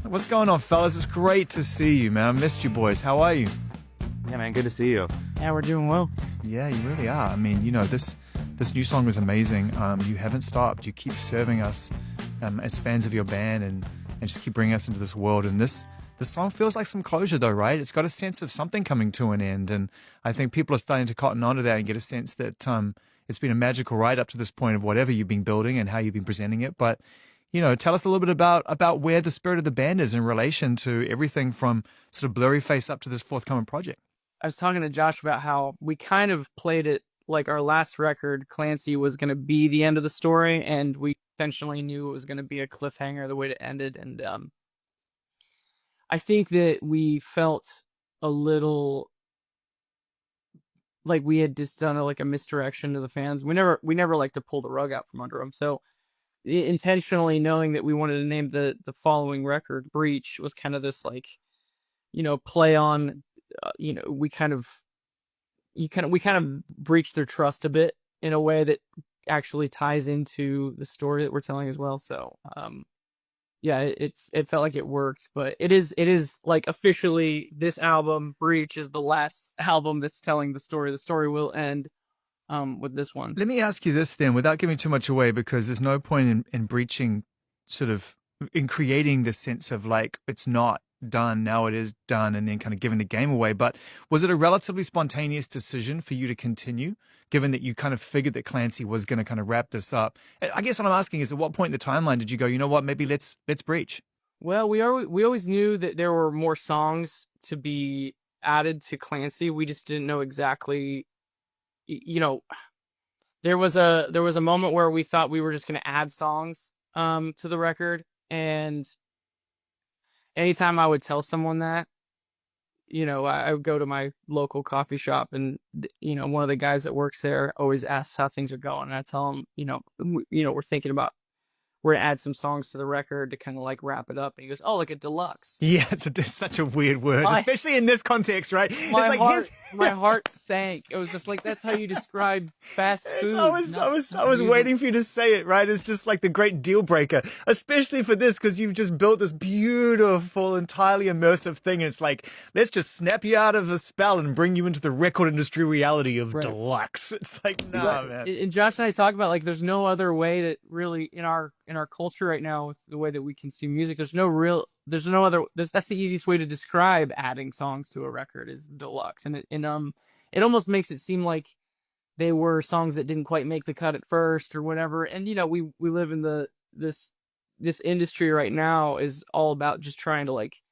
What's going on, fellas? It's great to see you, man. I missed you boys. How are you? Yeah, man, good to see you. Yeah, we're doing well. Yeah, you really are. I mean, you know, this new song was amazing. You haven't stopped. You keep serving us as fans of your band and just keep bringing us into this world. And this song feels like some closure, though, right? It's got a sense of something coming to an end. And I think people are starting to cotton onto that and get a sense that it's been a magical ride up to this point of whatever you've been building and how you've been presenting it. But, you know, tell us a little bit about where the spirit of the band is in relation to everything from sort of Blurry Face up to this forthcoming project. I was talking to Josh about how we kind of played it like our last record, Clancy, was going to be the end of the story, and we intentionally knew it was going to be a cliffhanger the way it ended. And I think that we felt a little like we had just done a misdirection to the fans. We never like to pull the rug out from under them. So intentionally knowing that we wanted to name the following record Breach was kind of this play on. We kind of breached their trust a bit in a way that actually ties into the story that we're telling as well. So, yeah, it felt like it worked, but it is like officially this album, Breach, is the last album that's telling the story. The story will end with this one. Let me ask you this then, without giving too much away, because there's no point in breaching in creating the sense of like, it's not done, now it is done, and then kind of giving the game away. But was it a relatively spontaneous decision for you to continue, given that you kind of figured that Clancy was going to kind of wrap this up? I guess what I'm asking is, at what point in the timeline did you go, you know what, maybe let's breach? Well, we always knew that there were more songs to be added to Clancy. We just didn't know exactly, there was a moment where we thought we were just going to add songs to the record, and anytime I would tell someone that, I would go to my local coffee shop, and one of the guys that works there always asks how things are going, and I tell him, we're thinking about, we're gonna add some songs to the record to kind of like wrap it up, and he goes, "Oh, like a deluxe." Yeah, it's such a weird word, especially in this context, right? My heart sank. It was just like, that's how you describe fast food. I was waiting for you to say it, right? It's just like the great deal breaker, especially for this, because you've just built this beautiful, entirely immersive thing. And it's like, let's just snap you out of a spell and bring you into the record industry reality of deluxe. It's like, nah, man. And Josh and I talk about, like, there's no other way that really in our culture right now, with the way that we consume music, that's the easiest way to describe adding songs to a record is deluxe. And it almost makes it seem like they were songs that didn't quite make the cut at first or whatever. And we live in this industry right now is all about just trying to like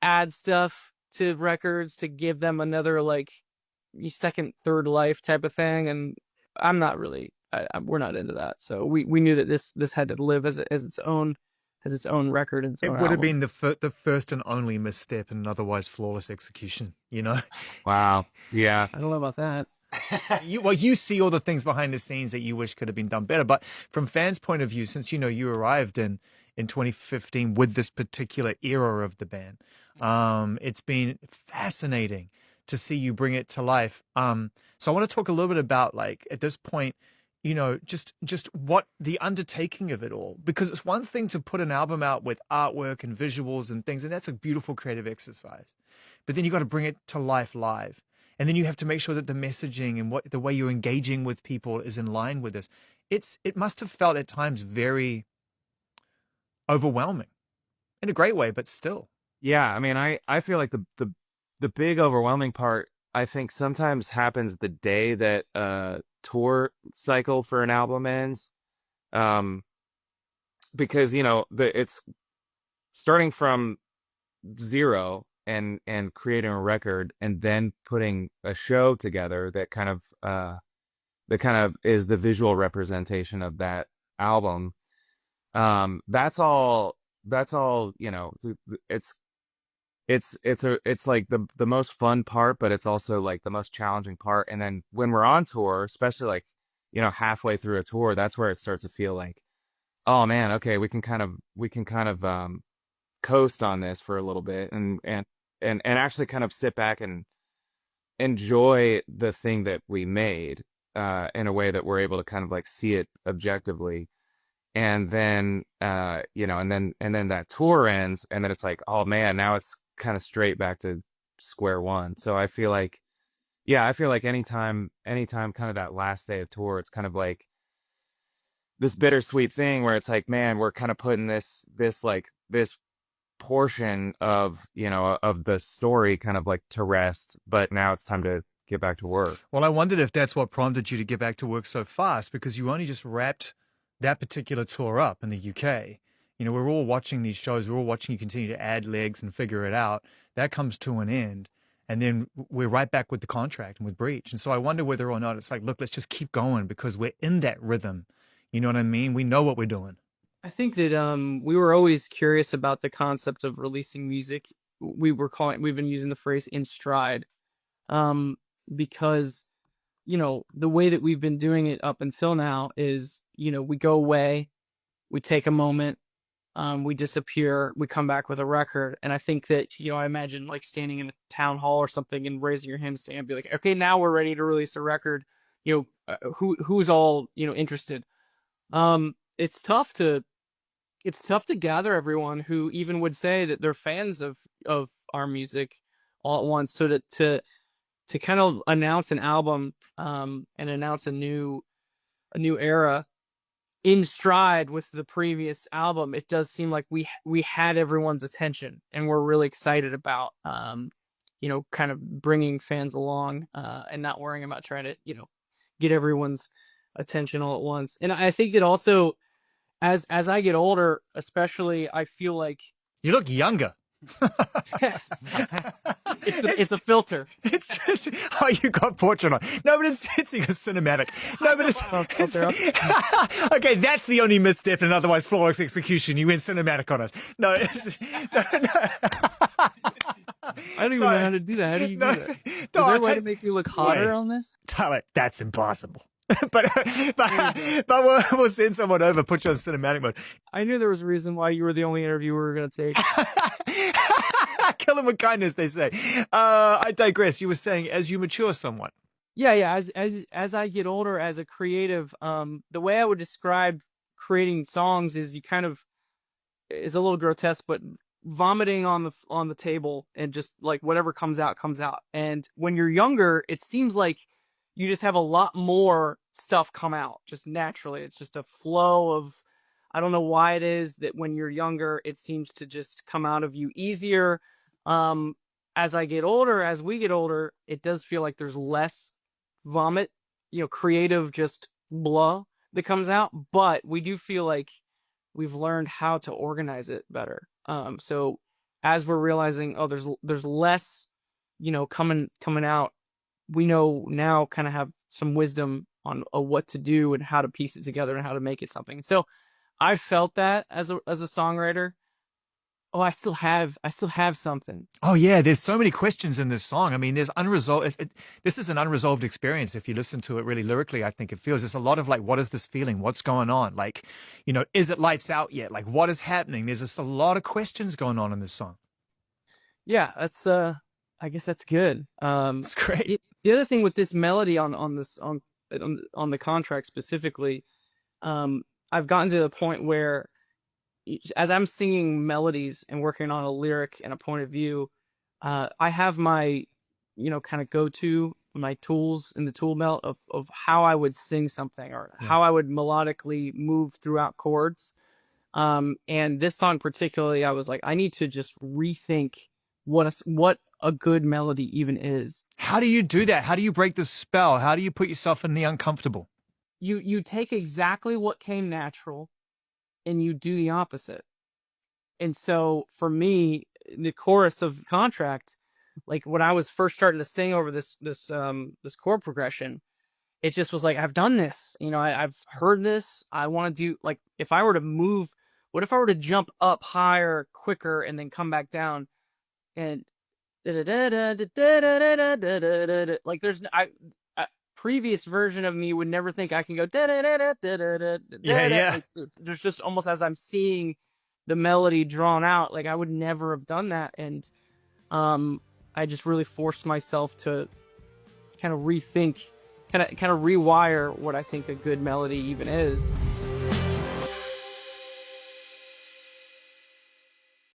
add stuff to records to give them another like second, third life type of thing. And I'm not really, we're not into that. So we knew that this had to live as its own record and its own It would have album. been the first and only misstep in an otherwise flawless execution, Wow. Yeah. I don't know about that. You see all the things behind the scenes that you wish could have been done better. But from fans' point of view, since you arrived in 2015 with this particular era of the band, it's been fascinating to see you bring it to life. So I want to talk a little bit about, like, at this point, just what the undertaking of it all, because it's one thing to put an album out with artwork and visuals and things, and that's a beautiful creative exercise. But then you got to bring it to life live. And then you have to make sure that the messaging and the way you're engaging with people is in line with this. It must have felt at times very overwhelming in a great way, but still. Yeah. I mean, I feel like the big overwhelming part, I think, sometimes happens the day that tour cycle for an album ends, because it's starting from zero and creating a record and then putting a show together that kind of is the visual representation of that album. That's all it's like the most fun part, but it's also like the most challenging part. And then when we're on tour, especially like, halfway through a tour, that's where it starts to feel like, oh man, okay, we can kind of coast on this for a little bit and actually kind of sit back and enjoy the thing that we made, in a way that we're able to kind of like see it objectively. and then and then that tour ends, and then it's like, oh man, now it's kind of straight back to square one. So I feel like, anytime kind of that last day of tour, it's kind of like this bittersweet thing where it's like, man, we're kind of putting this portion of of the story kind of like to rest, but now it's time to get back to work. Well, I wondered if that's what prompted you to get back to work so fast, because you only just wrapped that particular tour up in the UK. We're all watching these shows. We're all watching you continue to add legs and figure it out. That comes to an end. And then we're right back with the contract and with Breach. And so I wonder whether or not it's like, look, let's just keep going because we're in that rhythm. You know what I mean? We know what we're doing. I think that we were always curious about the concept of releasing music. We've been using the phrase in stride, because the way that we've been doing it up until now is we go away, we take a moment, we disappear, we come back with a record. And I think that I imagine like standing in a town hall or something and raising your hand and be like, okay, now we're ready to release a record. Who's all interested. It's tough to gather everyone who even would say that they're fans of our music all at once. So to kind of announce an album, and announce a new era in stride with the previous album, it does seem like we had everyone's attention, and we're really excited about, kind of bringing fans along, and not worrying about trying to, get everyone's attention all at once. And I think that also, as I get older, especially, I feel like you look younger. It's a filter. It's just you got portrait on. No, but it's your cinematic. No, but it's okay. That's the only misstep in otherwise flawless execution. You went cinematic on us. No, I don't even know how to do that. How do you do that? Is there a way to make you look hotter on this? Tyler, that's impossible. but we'll send someone over, put you on cinematic mode. I knew there was a reason why you were the only interview we were going to take. Kill him with kindness, they say. I digress. You were saying as you mature somewhat. Yeah. As I get older as a creative, the way I would describe creating songs is is a little grotesque, but vomiting on the table and just like whatever comes out. And when you're younger, it seems like you just have a lot more stuff come out just naturally. It's just a flow of, I don't know why it is that when you're younger, it seems to just come out of you easier. As we get older, it does feel like there's less vomit, creative, just blah that comes out. But we do feel like we've learned how to organize it better. So as we're realizing, there's less, coming out, we know now kind of have some wisdom on what to do and how to piece it together and how to make it something. So I felt that as a songwriter. Oh, I still have something. Oh yeah, there's so many questions in this song. I mean, there's unresolved. This is an unresolved experience. If you listen to it really lyrically, I think it feels there's a lot of like, what is this feeling? What's going on? Like, is it lights out yet? Like, what is happening? There's just a lot of questions going on in this song. Yeah, that's I guess that's good. It's great. The other thing with this melody on the contract specifically, I've gotten to the point where, as I'm singing melodies and working on a lyric and a point of view, I have my, kind of go-to, my tools in the tool belt of how I would sing something or how I would melodically move throughout chords. And this song particularly, I was like, I need to just rethink what a good melody even is. How do you do that? How do you break the spell? How do you put yourself in the uncomfortable? You take exactly what came natural and you do the opposite. And so for me, the chorus of Contract, like when I was first starting to sing over this chord progression, it just was like, I've done this, I've heard this. I want to do, like, if I were to move, what if I were to jump up higher, quicker, and then come back down and like there's previous version of me would never think I can go yeah. There's just almost as I'm seeing the melody drawn out, like I would never have done that. And I just really forced myself to kind of rethink, kind of rewire what I think a good melody even is.